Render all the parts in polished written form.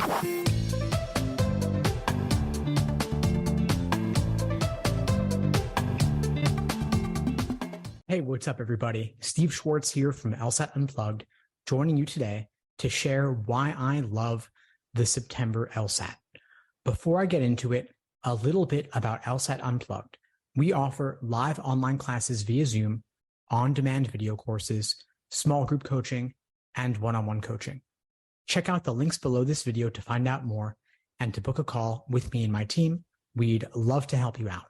Hey, what's up, everybody? Steve Schwartz here from LSAT Unplugged, joining you today to share why I love the September LSAT. Before I get into it, a little bit about LSAT Unplugged. We offer live online classes via Zoom, on-demand video courses, small group coaching, and one-on-one coaching. Check out the links below this video to find out more and to book a call with me and my team. We'd love to help you out.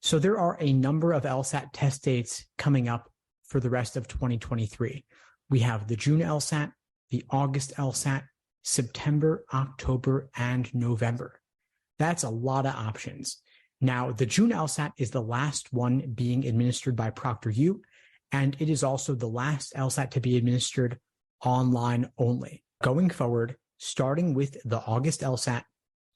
So there are a number of LSAT test dates coming up for the rest of 2023. We have the June LSAT, the August LSAT, September, October, and November. That's a lot of options. Now, the June LSAT is the last one being administered by ProctorU, and it is also the last LSAT to be administered online only. Going forward, starting with the August LSAT,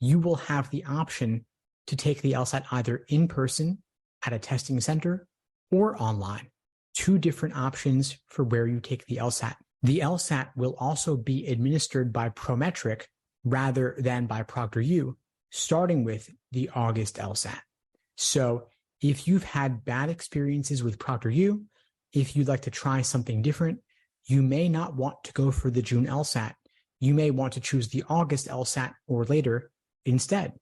you will have the option to take the LSAT either in person at a testing center or online. Two different options for where you take the LSAT. The LSAT will also be administered by Prometric rather than by ProctorU, starting with the August LSAT. So if you've had bad experiences with ProctorU, if you'd like to try something different, you may not want to go for the June LSAT. You may want to choose the August LSAT or later instead.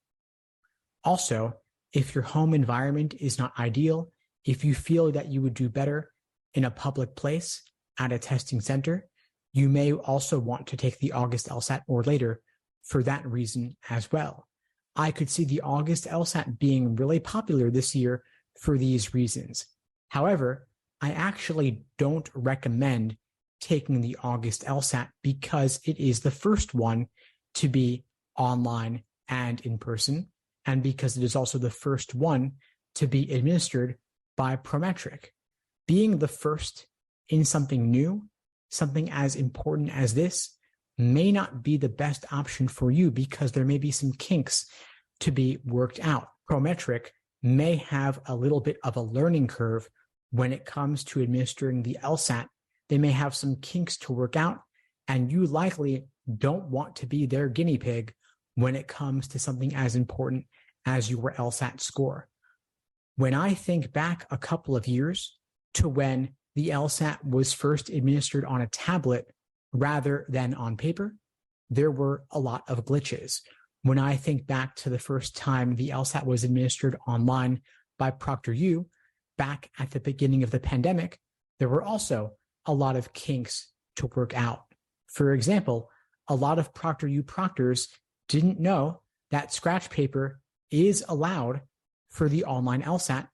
Also, if your home environment is not ideal, if you feel that you would do better in a public place at a testing center, you may also want to take the August LSAT or later for that reason as well. I could see the August LSAT being really popular this year for these reasons. However, I actually don't recommend taking the August LSAT because it is the first one to be online and in person, and because it is also the first one to be administered by Prometric. Being the first in something new, something as important as this, may not be the best option for you because there may be some kinks to be worked out. Prometric may have a little bit of a learning curve when it comes to administering the LSAT. They may have some kinks to work out, and you likely don't want to be their guinea pig when it comes to something as important as your LSAT score. When I think back a couple of years to when the LSAT was first administered on a tablet rather than on paper, there were a lot of glitches. When I think back to the first time the LSAT was administered online by ProctorU back at the beginning of the pandemic, there were also a lot of kinks to work out. For example, a lot of ProctorU proctors didn't know that scratch paper is allowed for the online LSAT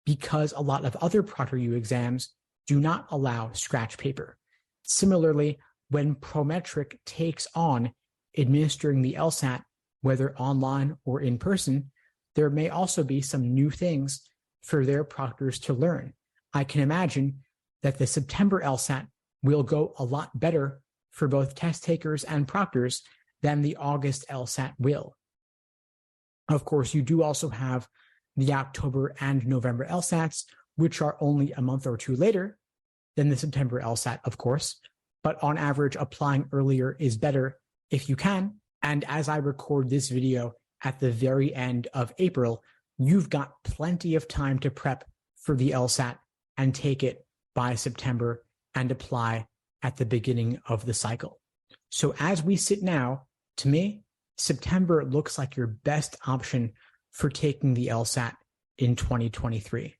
because a lot of other ProctorU exams do not allow scratch paper. Similarly, when Prometric takes on administering the LSAT, whether online or in person, there may also be some new things for their proctors to learn. I can imagine that the September LSAT will go a lot better for both test takers and proctors than the August LSAT will. Of course, you do also have the October and November LSATs, which are only a month or two later than the September LSAT, of course. But on average, applying earlier is better if you can. And as I record this video at the very end of April, you've got plenty of time to prep for the LSAT and take it by September and apply at the beginning of the cycle. So as we sit now, to me, September looks like your best option for taking the LSAT in 2023.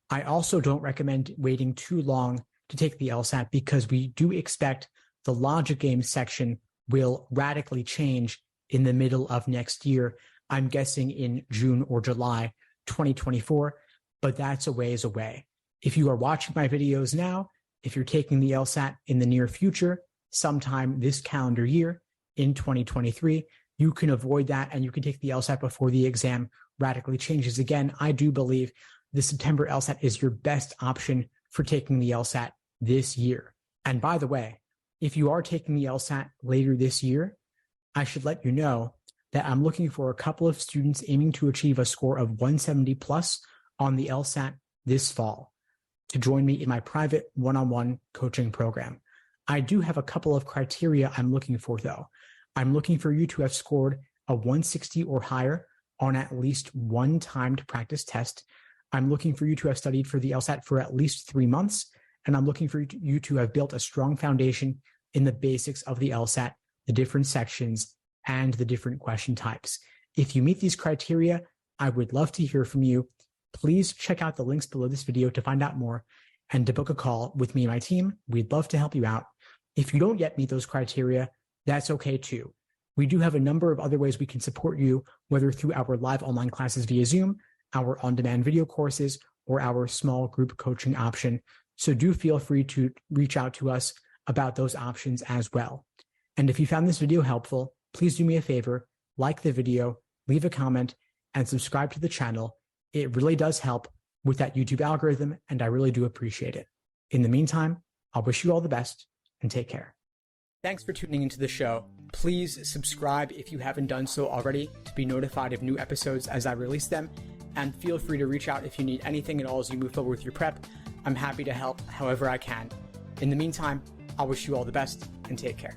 I also don't recommend waiting too long to take the LSAT because we do expect the logic game section will radically change in the middle of next year. I'm guessing in June or July 2024, but that's a ways away. If you are watching my videos now, if you're taking the LSAT in the near future, sometime this calendar year in 2023, you can avoid that and you can take the LSAT before the exam radically changes again. I do believe the September LSAT is your best option for taking the LSAT this year. And by the way, if you are taking the LSAT later this year, I should let you know that I'm looking for a couple of students aiming to achieve a score of 170 plus on the LSAT this fall to join me in my private one-on-one coaching program. I do have a couple of criteria I'm looking for, though. I'm looking for you to have scored a 160 or higher on at least one timed practice test. I'm looking for you to have studied for the LSAT for at least 3 months, and I'm looking for you to have built a strong foundation in the basics of the LSAT, the different sections, and the different question types. If you meet these criteria, I would love to hear from you. Please check out the links below this video to find out more and to book a call with me and my team. We'd love to help you out. If you don't yet meet those criteria, that's okay too. We do have a number of other ways we can support you, whether through our live online classes via Zoom, our on-demand video courses, or our small group coaching option. So do feel free to reach out to us about those options as well. And if you found this video helpful, please do me a favor, like the video, leave a comment, and subscribe to the channel. It really does help with that YouTube algorithm, and I really do appreciate it. In the meantime, I'll wish you all the best and take care. Thanks for tuning into the show. Please subscribe if you haven't done so already to be notified of new episodes as I release them, and feel free to reach out if you need anything at all as you move forward with your prep. I'm happy to help however I can. In the meantime, I'll wish you all the best and take care.